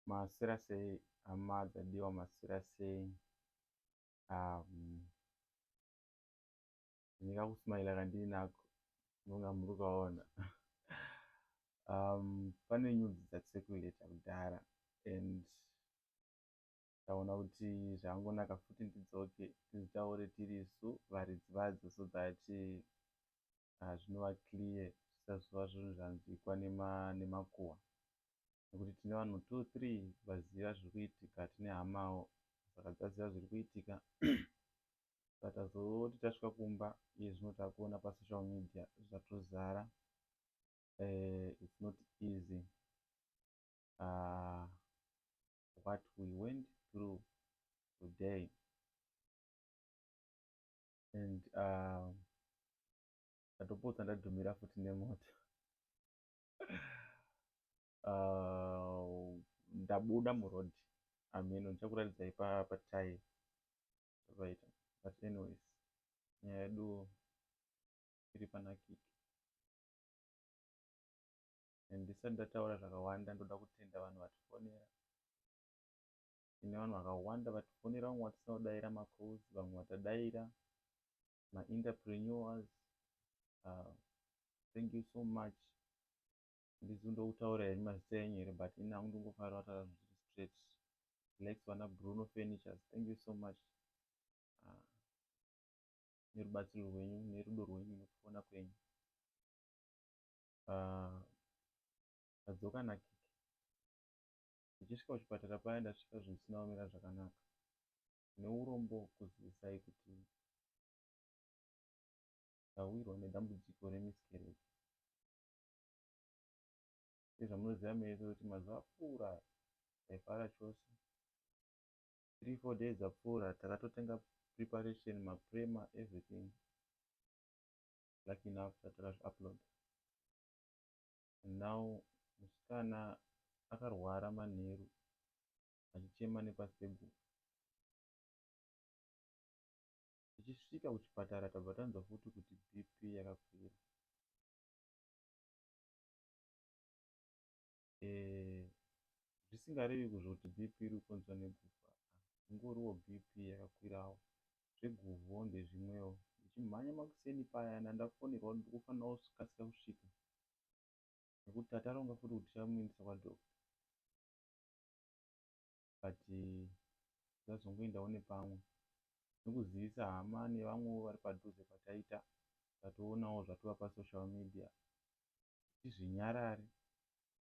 Masera sei hama dzadiwa, masera sei. Ndingakusimaila kandinako nonga muri kukaona. Pane nyudzi dzatsekureta kudhara and taona kuti zvangonaka futi ndidzoke tizitaure tiri isu varidzi vadzo so that zvinova clear zvisazova zvinhu zvanzwikwa nemakuhwa, nekuti tine vanhu 2-3 vaziva zviri kuitika, tine hamawo saka dzaziva zviri kuitika. Tazoti tasvika kumba iye zvino takuona pasocial media zvatozara. It's not easy what we went through today, and ndatopotsa ndadhumira futi nemoto. Ndabuda murodhi ameno ndichakuratidzai patai zvaita, but anyways nyaya yedu iri panakiki. And ndisati ndataura zvakawanda ndoda kutenda vanhu vatifonera. Tine vanhu vakawanda vatifonera, vamwe vatisina kudaira macalls, vamwe vatadaira ma-entrepreneurs. Thank you so much. Ndisi ndokutaura henyu mazita enyu here, but ini hangu ndingofarira kutaura zviri straight. Lex vana Bruno Furnitures, thank you so much nerubatsiro rwenyu nerudo rwenyu nekufona kwenyu. Tadzoka nakiki. Ndichisvika kuchipatara paya ndasvika zvinhu zvisina kumira zvakanaka. Neurombo kuzivisai kuti ndawirwa nedambudziko remiscarriage. Sezvamunoziva mese kuti mazuva apfuura taifara chose. 3-4 days apfuura takatotenga preparation, maprema, everything. Lucky enough takazvi-upload. And now musikana akarwara manheru achichema nepasi pegumbo. Tichisvika kuchipatara tabva tanzwa futi kuti BP yakakwira. Zvisingarevi kuzvoti BP iri kukonzerwa nekufa, ingoriwo BP yakakwirawo. Zveguvho ndezvimwewo. Ndichimhanya makuseni payana ndafonerwa kuti ndikufanira kukasika kusvika, nekuti tataronga futi kuti tichamuendesa kwadhokta, but tazongoendawo nepamwe nekuzivisa hama nevamwewo vari padhuze pataita. Tatoonawo zvatova pasocial media tizvinyarare,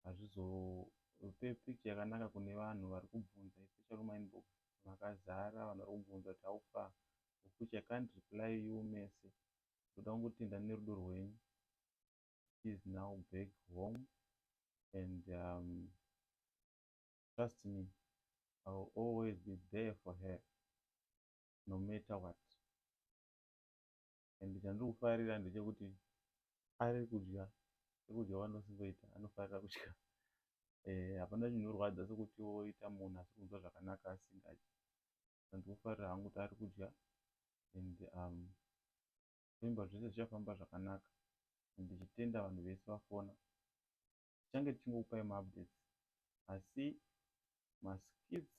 hazvizope picture yakanaka kune vanhu vari kubvunza, especially mumainbox makazara vanhu vari kubvunza kuti haufa, which I can't reply you mese. Ndoda kungotenda nerudo rwenyu. She is now back home, and trust me, I will always be there for her no matter what. And chandiri kufarira ndechekuti ari kudya chekudya kwanosingoita anofarira kudya. Hapana chinorwadza sekuti woita munhu asi kunzwa zvakanaka asingadyi. Ndikufarira hangu kuti ari kudya, and kuimba zvese zvichafamba zvakanaka. Ndichitenda vanhu vese vafona. Tichange tichingokupai maupdates, asi maskits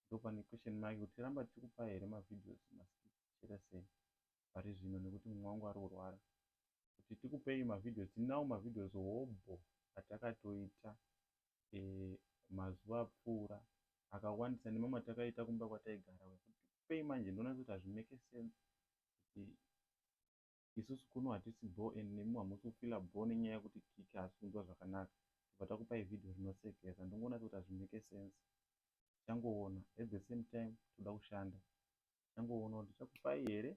ndopane question mark kuti tiramba tichikupai here mavideos maskits tichita sei pari zvino, nekuti mumwe wangu ari kurwara. Kuti tikupei mavideos, tinawo mavideos hobho atakatoita mazuva apfuura akawandisa, nemamwe atakaita kumba kwataigara. Kuti tikupei manje ndoona kuti hazvimeke sense kuti isusu kuno hatisi bore and nemu hamusi kufila bore nenyaya yekuti kiki haasi kunzwa zvakanaka, tobva takupai vhidhiyo rinosekesa. Ndongoona kuti hazvimeke sense. Tichangoona at the same time toda kushanda. Tichangoona kuti tichakupai here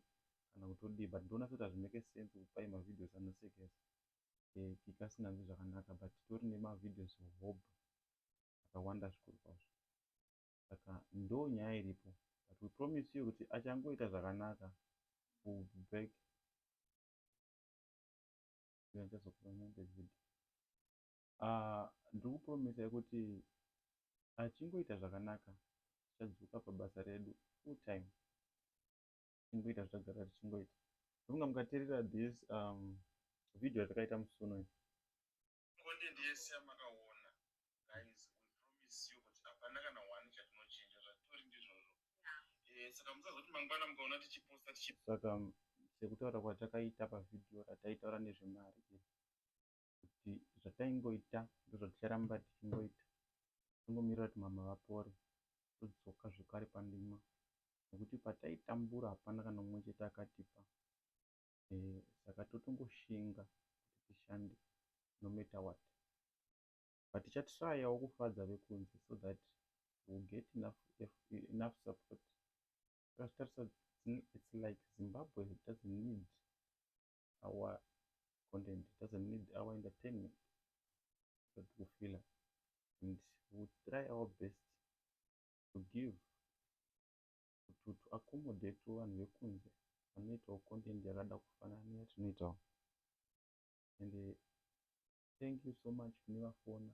kana kuti odii, but ndoona kuti hazvimeke sense kupai mavhidhios anosekesa kiki asinganzwi zvakanaka, but titori nemavhidhios hobho akawanda zvikuru kwazvo. Saka ndo nyaya iripo, but we promise you kuti achangoita zvakanaka. We'll be back. Ndiri kupromisai kuti achingoita zvakanaka tichadzoka pabasa redu full time. Tichingoita zvatagara tichingoita. Ndofunga mukateerera this video yatakaita musuno iyi, content yese yamakaona guys, we promise you kuti saka sekutaura kwatakaita pavhidhiyo rataitaura nezvemari kuti zvataingoita ndozvaticharamba tichingoita, tingomirira kuti mama vapore todzoka zvekare pandima, nekuti pataitambura hapana kana mumwe chete akatipa. Saka totongoshinga kuti tishande no matter what, but tichatryawo kufadza vekunze so that we'll get enough support. It's like Zimbabwe doesn't need our content, doesn't need our entertainment, but we feel it. And we'll try our best to give, to accommodate vanhu vekunze vanoitawo content yakada kufanana neyatinoitawo. And thank you so much kune vafona.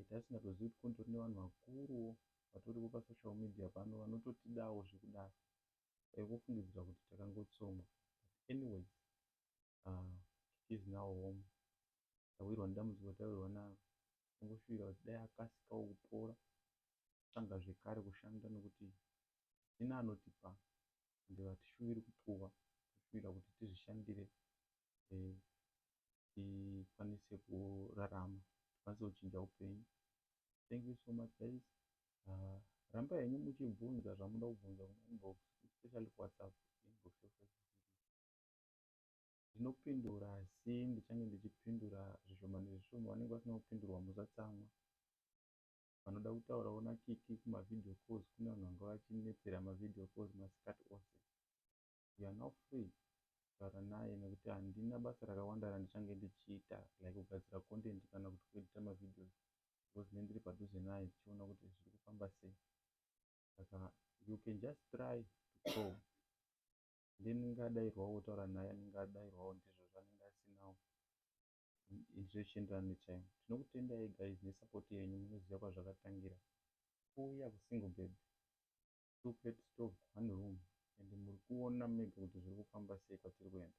Tasingatozivi kuti kundori nevanhu vakuruwo vatoriwo pasocial media pano vanototidawo zvekudaro, vofungidzira kuti takangotsonga. Anyways, it is now home. Tawirwa nedambudziko tawirwa naro, tongoshuwira kuti dai akasikawo kupora, tsvanga zvekare kushanda, nekuti hatina anotipa ende hatishuviri kupuwa, toshuwira kuti tizvishandire tikwanise kurarama, tikwanise kuchinja upenyu. Thank you so much guys. Ramba henyu muchibvunza zvamuda kubvunza kuma inbox, especially kuWhatsApp inbox yaFacebook. Ndinopindura, asi ndichange ndichipindura zvishoma nezvishoma. Vanenge vasina kupindurwa musatsamwa. Vanoda kutaurawo naKiki kumavideo calls, kune vanhu vanga vachinetsera mavideo calls masikati ose. You are now free kutaura naye, nekuti handina basa rakawanda randichange ndichiita like kugadzira content kana kuti kuedita mavideos, because ndinenge ndiri padhuze naye tichiona kuti zviri kufamba sei. Saka you can just try to call, then ningadairwawo kutaura naye, anenge adairwawo ndizvo zvanenge asinawo zvichienderana netime. Tinokutendai guys nesupport yenyu, munoziva kwazvakatangira. Kuuya kusingle bed, 2 plate stove, 1 room, ende muri kuona mega kuti zviri kufamba sei kwatiri kuenda.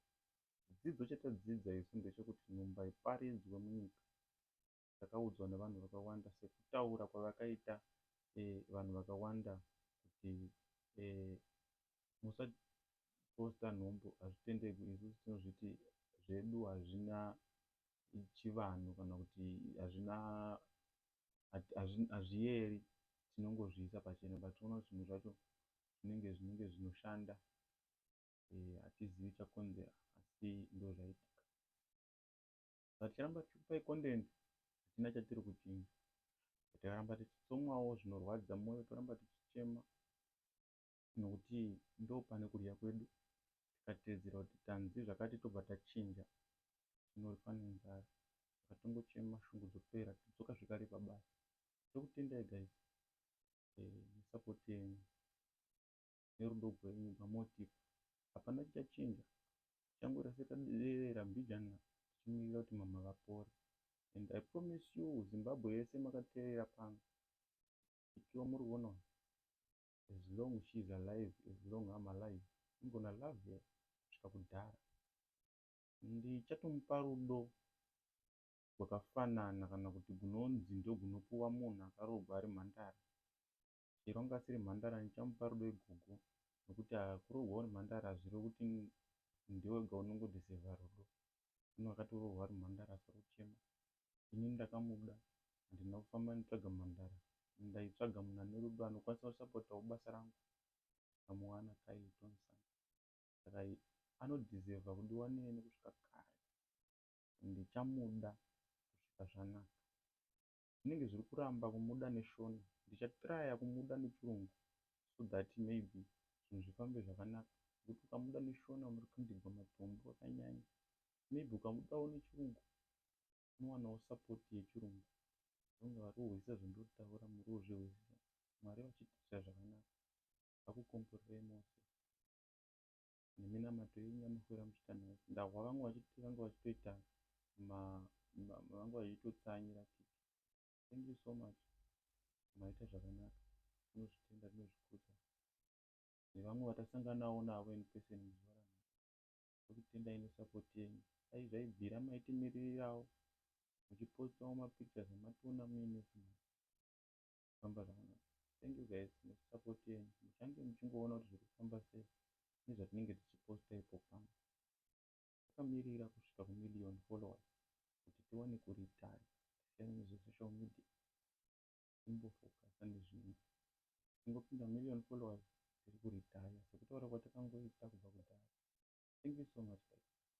Dzidzo chatadzidza isu ndechekuti nhumba iparidzwe munyika. Takaudzwa nevanhu vakawanda, sekutaura kwavakaita vanhu vakawanda kuti musaposta nhombo, hazvitendegwi. Isusu tinozviti zvedu hazvina chivanhu kana kuti hazviyeri, tinongozviisa pachena, but tinoona kuti zvinhu zvacho zvinenge zvinoshanda. Hatizivi chakonzera, asi ndo zvaitika. Ticharamba tichikupai content, hatina chatiri kuchinja. Tikaramba tichitsomwawo zvinorwadza mwoyo, toramba tichichema, nokuti ndo pane kudya kwedu. Tikateedzera kuti tanzi zvakati tobva tachinja, tinoripa nenzara. Saka tongochema shungu dzopera, todzoka zvekare pabasa. Tokutendai guys nesupport yenyu nerudo rwenyu rwamotipa. Hapana chichachinja, tichangorira setadedera mbijana tichimirira kuti mama vapore. And I promise you, Zimbabwe yese makateerera pano, ikiwa muri kuona, as long she is alive, as long I'm alive, I'm gonna love her kusvika kudhara. Ndichatomupa rudo rwakafanana kana kuti gunonzi ndo gunopuwa munhu akarogwa ari mhandara. Chero anga asiri mhandara, ndichamupa rudo igogo, nokuti kurogwa uri mhandara hazvirevi kuti ndiwega unongodhisevha rudo. Kune vakatorohwa ari mhandara asiri kuchema. Ini ndakamuda, handina kufamba nditsvaga mhandara, ndaitsvaga munhu ane rudo anokwanisa kusapotawo basa rangu. Ndamuwana Kai Thompson. Saka anodhisevha kudiwa neni kusvika kare. Ndichamuda kusvika zvanaka. Zvinenge zviri kuramba kumuda neshona. Ndichatraya kumuda nechirungu, so that maybe zvinhu zvifambe zvakanaka. Kuti ukamuda neshona muri kundigwa matombo akanyanya. Maybe ukamudawo nechirungu, unowanawo support yechirungu. Vange varikurwisa zvandinotaura, muri kuzvirwisa. Mwari vachitiitira zvakanaka. Ngakukomborerei mose. Neminamato yenyu yamukwira muchiita nayo. Ndahwa vamwe vanga vachitoita vanga vachitotsanyira Kiki. Thank you so much. Maita zvakanaka. Tinozvitenda, tinozvikudza. Nevamwe vatasanganawo navo in person muzuva ranhasi. Tokutendai nesupport yenyu. Dai zvaibvira maitimirirawo, muchipostawo mapictures amationa muine famba zvakanaka. thank you guys nesupport yenyu, muchange muchingoona kuti zviri kufamba sei nezvatinenge tichiposta ipo pamwe. Takamirira kusvika kumiliyoni followers kuti tiwane kuritaya tisiyane nezvesocial media timbofocasa nezvimwe. Tingopinda miliyoni followers tiri kuritaya sekutaura kwatakangoita kubva kudhara. Thank you so much guys.